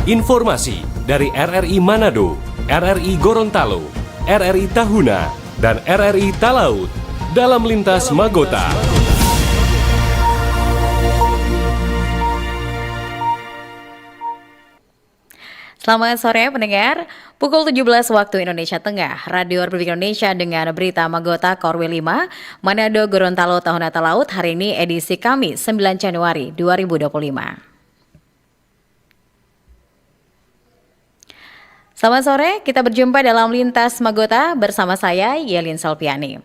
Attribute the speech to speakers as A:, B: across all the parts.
A: Informasi dari RRI Manado, RRI Gorontalo, RRI Tahuna, dan RRI Talaut dalam Lintas Magota.
B: Selamat sore pendengar, pukul 17 waktu Indonesia Tengah, Radio Republik Indonesia dengan berita Magota Korwil 5, Manado Gorontalo Tahuna Talaut, hari ini edisi Kamis 9 Januari 2025. Selamat sore, kita berjumpa dalam Lintas Magota bersama saya, Yelin Salpiani.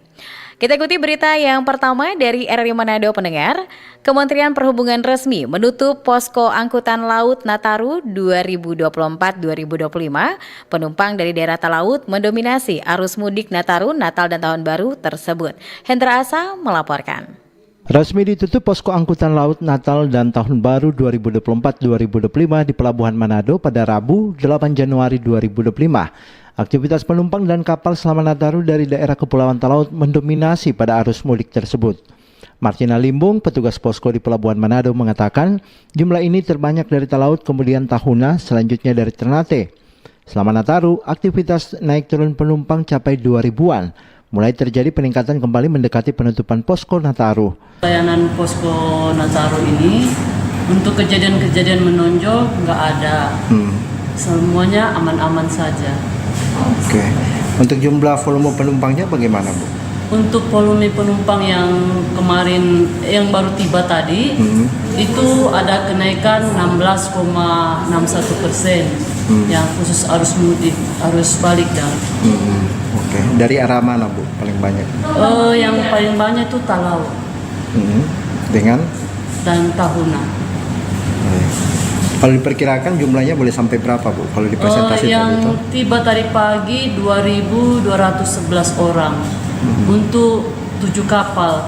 B: Kita ikuti berita yang pertama dari RRI Manado pendengar. Kementerian Perhubungan resmi menutup posko angkutan laut Nataru 2024-2025. Penumpang dari daerah Talaut mendominasi arus mudik Nataru, Natal dan Tahun Baru tersebut. Hendra Asa melaporkan.
C: Resmi ditutup posko angkutan laut Natal dan Tahun Baru 2024-2025 di Pelabuhan Manado pada Rabu 8 Januari 2025. Aktivitas penumpang dan kapal selama Nataru dari daerah Kepulauan Talaut mendominasi pada arus mudik tersebut. Martina Limbung, petugas posko di Pelabuhan Manado mengatakan jumlah ini terbanyak dari Talaut, kemudian Tahuna, selanjutnya dari Ternate. Selama Nataru, aktivitas naik turun penumpang capai 2.000-an. Mulai terjadi peningkatan kembali mendekati penutupan posko Nataru.
D: Layanan posko Nataru ini untuk kejadian-kejadian menonjol nggak ada. Semuanya aman-aman saja.
C: Oke. Untuk jumlah volume penumpangnya bagaimana, Bu?
D: Untuk volume penumpang yang kemarin yang baru tiba tadi itu ada kenaikan 16,61%. Yang khusus arus mudik, arus balik dan.
C: Oke. Dari arah mana, Bu? Paling banyak?
D: Yang paling banyak itu Talaut.
C: Dengan?
D: Dan Tahuna.
C: Kalau diperkirakan jumlahnya boleh sampai berapa, Bu? Kalau dipresentasikan
D: yang
C: itu?
D: Tiba tadi pagi 2.211 orang untuk 7 kapal,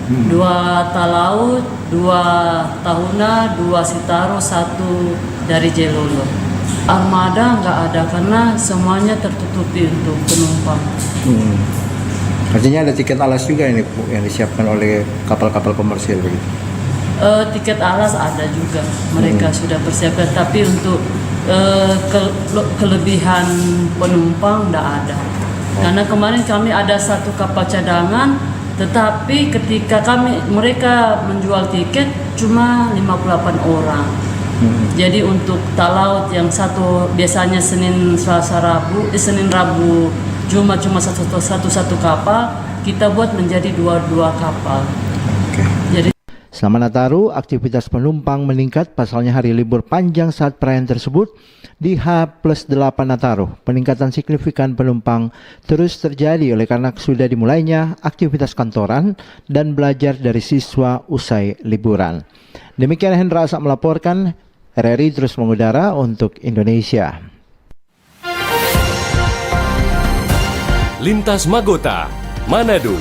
D: 2 Talaut, 2 Tahuna, 2 Sitaro, 1 dari Jelolo. Armada nggak ada karena semuanya tertutupi untuk penumpang.
C: Artinya ada tiket alas juga ini, Bu, yang disiapkan oleh kapal-kapal komersil begitu?
D: Tiket alas ada juga, mereka sudah persiapkan, tapi untuk kelebihan penumpang tidak ada. Karena kemarin kami ada 1 kapal cadangan, tetapi ketika mereka menjual tiket cuma 58 orang. Jadi untuk Talaut yang satu biasanya Senin Rabu Jumat cuma satu kapal, kita buat menjadi 22 kapal. Jadi
C: selama Nataru, aktivitas penumpang meningkat, pasalnya hari libur panjang saat perayaan tersebut di H+8 Nataru. Peningkatan signifikan penumpang terus terjadi oleh karena sudah dimulainya aktivitas kantoran dan belajar dari siswa usai liburan. Demikian Hendra Asa melaporkan, RRI terus mengudara untuk Indonesia.
A: Lintas Magota, Manado,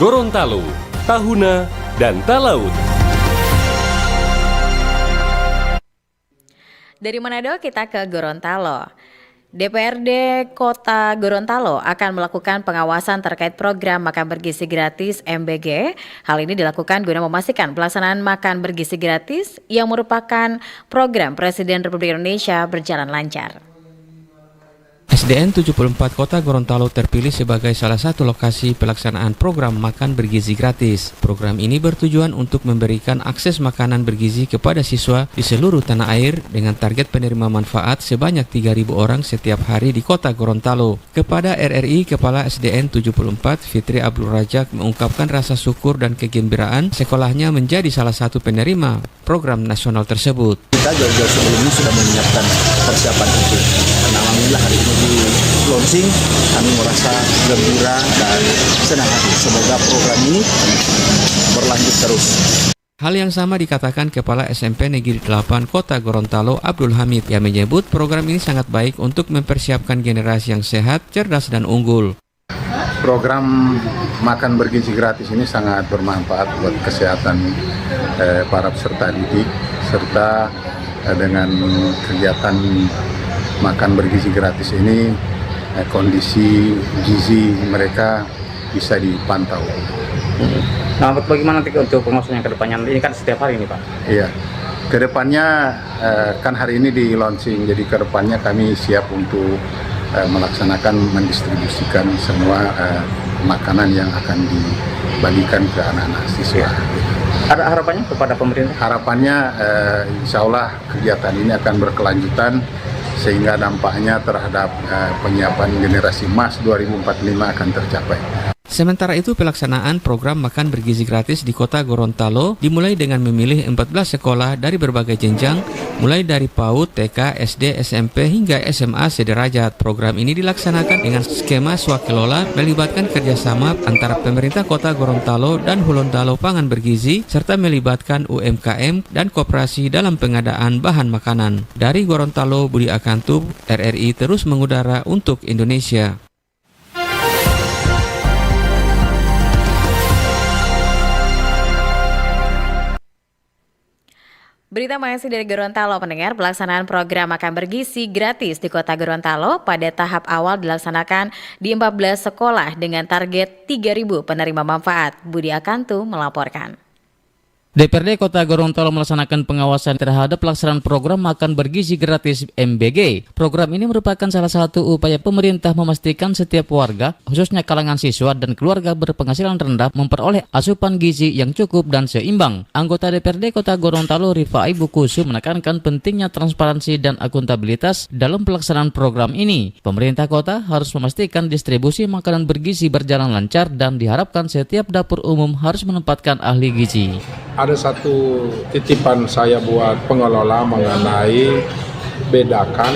A: Gorontalo, Tahuna, dan Talaut.
B: Dari Manado kita ke Gorontalo. DPRD Kota Gorontalo akan melakukan pengawasan terkait program makan bergizi gratis MBG. Hal ini dilakukan guna memastikan pelaksanaan makan bergizi gratis yang merupakan program Presiden Republik Indonesia berjalan lancar.
E: SDN 74 Kota Gorontalo terpilih sebagai salah satu lokasi pelaksanaan program makan bergizi gratis. Program ini bertujuan untuk memberikan akses makanan bergizi kepada siswa di seluruh tanah air dengan target penerima manfaat sebanyak 3.000 orang setiap hari di Kota Gorontalo. Kepada RRI, Kepala SDN 74 Fitri Abdul Rajak mengungkapkan rasa syukur dan kegembiraan sekolahnya menjadi salah satu penerima program nasional tersebut.
F: Kita jauh-jauh sebelumnya sudah menyiapkan persiapan itu. Dan alhamdulillah hari ini di launching, kami merasa gembira dan senang hati. Semoga program ini berlanjut terus.
E: Hal yang sama dikatakan Kepala SMP Negeri 8 Kota Gorontalo Abdul Hamid yang menyebut program ini sangat baik untuk mempersiapkan generasi yang sehat, cerdas, dan unggul.
G: Program makan bergizi gratis ini sangat bermanfaat buat kesehatan para peserta didik, serta dengan kegiatan makan bergizi gratis ini kondisi gizi mereka bisa dipantau.
H: Nah, bagaimana nanti untuk pengawasannya ke depannya? Ini kan setiap hari ini, Pak.
G: Iya, Kedepannya kan hari ini di launching, jadi kedepannya kami siap untuk melaksanakan mendistribusikan semua makanan yang akan dibagikan ke anak-anak siswa.
F: Ada harapannya kepada pemerintah?
G: Harapannya insya Allah kegiatan ini akan berkelanjutan sehingga dampaknya terhadap penyiapan generasi emas 2045 akan tercapai.
E: Sementara itu, pelaksanaan program makan bergizi gratis di Kota Gorontalo dimulai dengan memilih 14 sekolah dari berbagai jenjang, mulai dari PAUD, TK, SD, SMP, hingga SMA sederajat. Program ini dilaksanakan dengan skema swakelola, melibatkan kerjasama antara pemerintah Kota Gorontalo dan Gorontalo Pangan Bergizi, serta melibatkan UMKM dan koperasi dalam pengadaan bahan makanan. Dari Gorontalo, Budi Akantup, RRI terus mengudara untuk Indonesia.
B: Berita masih dari Gorontalo, pendengar. Pelaksanaan program makan bergizi gratis di Kota Gorontalo pada tahap awal dilaksanakan di 14 sekolah dengan target 3.000 penerima manfaat. Budi Akantu melaporkan.
H: DPRD Kota Gorontalo melaksanakan pengawasan terhadap pelaksanaan program makan bergizi gratis MBG. Program ini merupakan salah satu upaya pemerintah memastikan setiap warga, khususnya kalangan siswa dan keluarga berpenghasilan rendah, memperoleh asupan gizi yang cukup dan seimbang. Anggota DPRD Kota Gorontalo Rifai Bukusu menekankan pentingnya transparansi dan akuntabilitas dalam pelaksanaan program ini. Pemerintah kota harus memastikan distribusi makanan bergizi berjalan lancar dan diharapkan setiap dapur umum harus menempatkan ahli gizi.
I: Ada satu titipan saya buat pengelola mengenai bedakan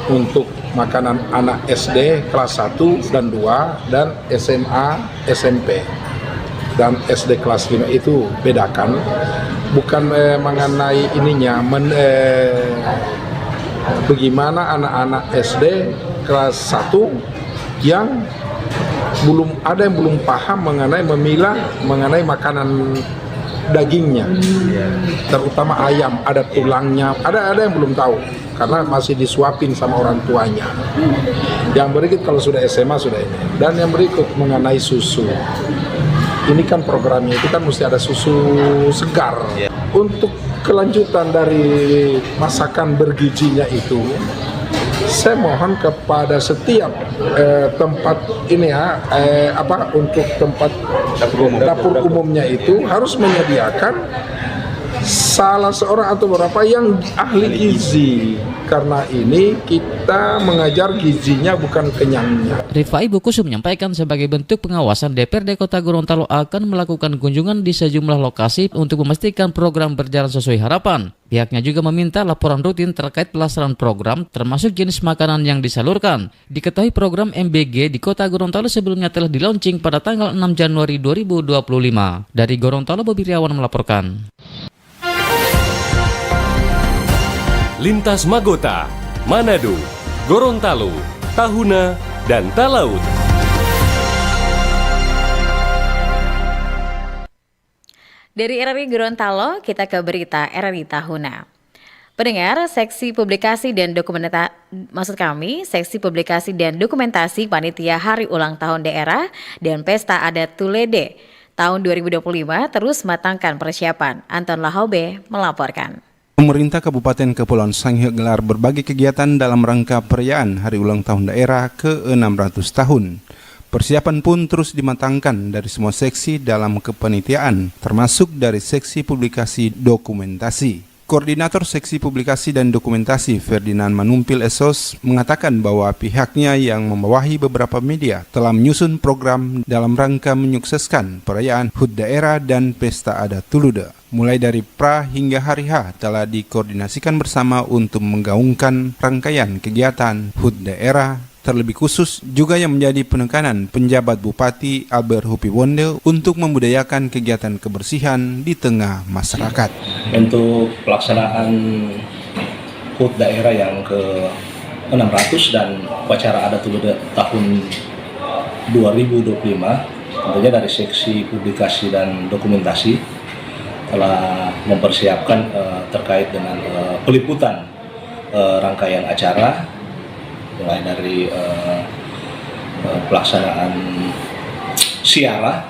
I: untuk makanan anak SD kelas 1 dan 2 dan SMA, SMP dan SD kelas 5 itu bedakan, bukan mengenai ininya bagaimana anak-anak SD kelas 1 yang belum paham mengenai memilah mengenai makanan dagingnya, terutama ayam, ada tulangnya, ada yang belum tahu karena masih disuapin sama orang tuanya. Yang berikut kalau sudah SMA sudah ini, dan yang berikut mengenai susu. Ini kan programnya itu kan mesti ada susu segar. Untuk kelanjutan dari masakan bergizinya itu, saya mohon kepada setiap tempat ini untuk tempat dapur umumnya itu harus menyediakan salah seorang atau beberapa yang ahli gizi, karena ini kita mengajar gizinya bukan kenyangnya.
H: Rifai Bukusu menyampaikan sebagai bentuk pengawasan DPRD Kota Gorontalo akan melakukan kunjungan di sejumlah lokasi untuk memastikan program berjalan sesuai harapan. Pihaknya juga meminta laporan rutin terkait pelaksanaan program termasuk jenis makanan yang disalurkan. Diketahui program MBG di Kota Gorontalo sebelumnya telah dilaunching pada tanggal 6 Januari 2025. Dari Gorontalo, Bobi Riawan melaporkan.
A: Lintas Magota, Manado, Gorontalo, Tahuna, dan Talaut.
B: Dari RRI Gorontalo, kita ke berita RRI Tahuna. Pendengar, seksi publikasi dan dokumentasi Panitia Hari Ulang Tahun Daerah dan Pesta Adat Tulede tahun 2025 terus matangkan persiapan. Anton Lahobe melaporkan.
J: Pemerintah Kabupaten Kepulauan Sangihe gelar berbagai kegiatan dalam rangka perayaan Hari Ulang Tahun Daerah ke-600 tahun. Persiapan pun terus dimatangkan dari semua seksi dalam kepanitiaan, termasuk dari seksi publikasi dokumentasi. Koordinator Seksi Publikasi dan Dokumentasi Ferdinand Manumpil Esos mengatakan bahwa pihaknya yang membawahi beberapa media telah menyusun program dalam rangka menyukseskan perayaan HUT Daerah dan Pesta Adat Tuluda. Mulai dari pra hingga hari H telah dikoordinasikan bersama untuk menggaungkan rangkaian kegiatan HUT Daerah. Terlebih khusus juga yang menjadi penekanan penjabat Bupati Albert Hupiwonde untuk membudayakan kegiatan kebersihan di tengah masyarakat.
K: Untuk pelaksanaan HUT daerah yang ke-600 dan upacara adat Tuluda tahun 2025, tentunya dari seksi publikasi dan dokumentasi telah mempersiapkan terkait dengan peliputan rangkaian acara, mulai dari pelaksanaan siara,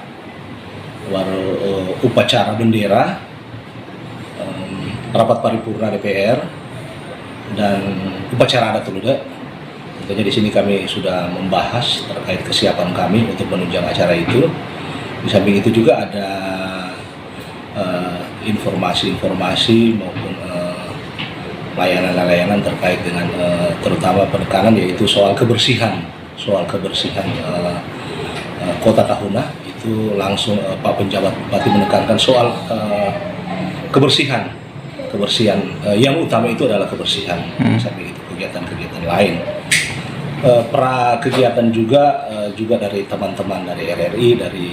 K: lalu upacara bendera, rapat paripurna DPR dan upacara adat Tuluda. Tentunya di sini kami sudah membahas terkait kesiapan kami untuk menunjang acara itu. Di samping itu juga ada informasi-informasi maupun layanan-layanan terkait dengan terutama penekanan yaitu soal kebersihan Kota Tahuna. Itu langsung Pak Penjabat Bupati menekankan soal kebersihan yang utama itu adalah kebersihan. Sampai itu kegiatan-kegiatan lain pra kegiatan juga dari teman-teman dari RRI, dari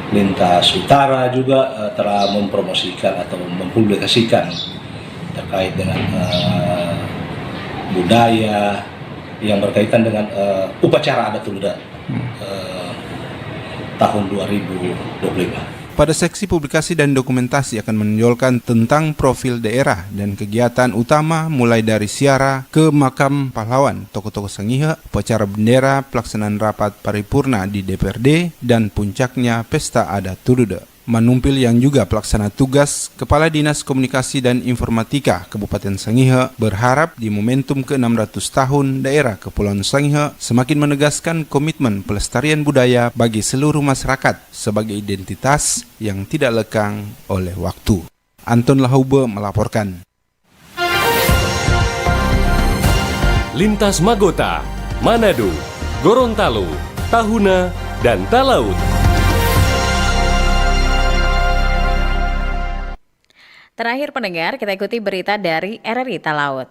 K: Lintas Utara juga telah mempromosikan atau mempublikasikan terkait dengan budaya yang berkaitan dengan upacara adat Tuluda tahun 2025.
J: Pada seksi publikasi dan dokumentasi akan menonjolkan tentang profil daerah dan kegiatan utama mulai dari siara ke makam pahlawan, tokoh-tokoh Sangihe, upacara bendera, pelaksanaan rapat paripurna di DPRD, dan puncaknya pesta adat Tuluda. Manumpil yang juga pelaksana tugas Kepala Dinas Komunikasi dan Informatika Kabupaten Sangihe berharap di momentum ke-600 tahun daerah Kepulauan Sangihe semakin menegaskan komitmen pelestarian budaya bagi seluruh masyarakat sebagai identitas yang tidak lekang oleh waktu. Anton Lahaube melaporkan.
A: Lintas Magota, Manado, Gorontalo, Tahuna, dan Talaut.
B: Terakhir pendengar, kita ikuti berita dari RRI Talaut.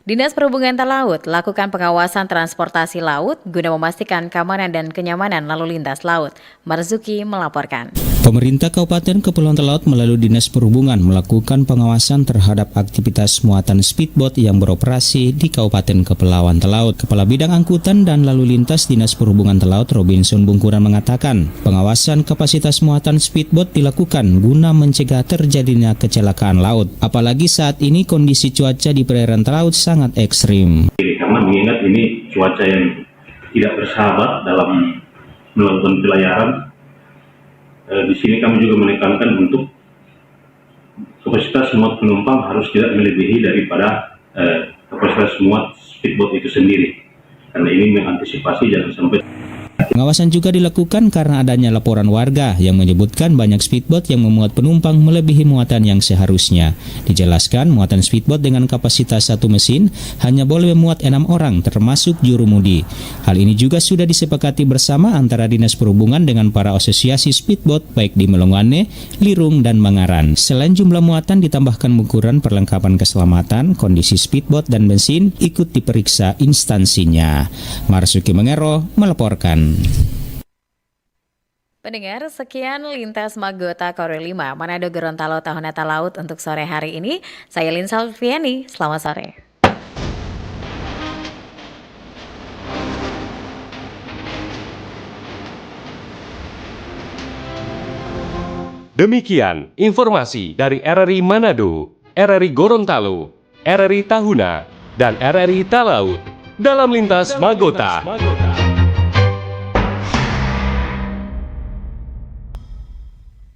B: Dinas Perhubungan Talaut lakukan pengawasan transportasi laut guna memastikan keamanan dan kenyamanan lalu lintas laut. Marzuki melaporkan.
L: Pemerintah Kabupaten Kepulauan Talaut melalui Dinas Perhubungan melakukan pengawasan terhadap aktivitas muatan speedboat yang beroperasi di Kabupaten Kepulauan Talaut. Kepala Bidang Angkutan dan Lalu Lintas Dinas Perhubungan Talaut Robinson Bungkuran mengatakan, pengawasan kapasitas muatan speedboat dilakukan guna mencegah terjadinya kecelakaan laut. Apalagi saat ini kondisi cuaca di perairan Talaut sangat ekstrim.
M: Karena mengingat ini cuaca yang tidak bersahabat dalam melakukan pelayaran. Di sini kami juga menekankan untuk kapasitas muat penumpang harus tidak melebihi daripada kapasitas muat speedboat itu sendiri. Karena ini mengantisipasi jangan sampai.
L: Pengawasan juga dilakukan karena adanya laporan warga yang menyebutkan banyak speedboat yang memuat penumpang melebihi muatan yang seharusnya. Dijelaskan muatan speedboat dengan kapasitas satu mesin hanya boleh memuat 6 orang termasuk jurumudi. Hal ini juga sudah disepakati bersama antara Dinas Perhubungan dengan para asosiasi speedboat baik di Melongwane, Lirung, dan Mangaran. Selain jumlah muatan ditambahkan ukuran perlengkapan keselamatan, kondisi speedboat dan bensin ikut diperiksa instansinya. Marsuki Mengero melaporkan.
B: Pendengar, sekian Lintas Magota Koril 5 Manado Gorontalo Tahuna Talaut untuk sore hari ini. Saya Lin Salviani, selamat sore.
A: Demikian informasi dari RRI Manado, RRI Gorontalo, RRI Tahuna, dan RRI Talaut dalam Lintas Magota.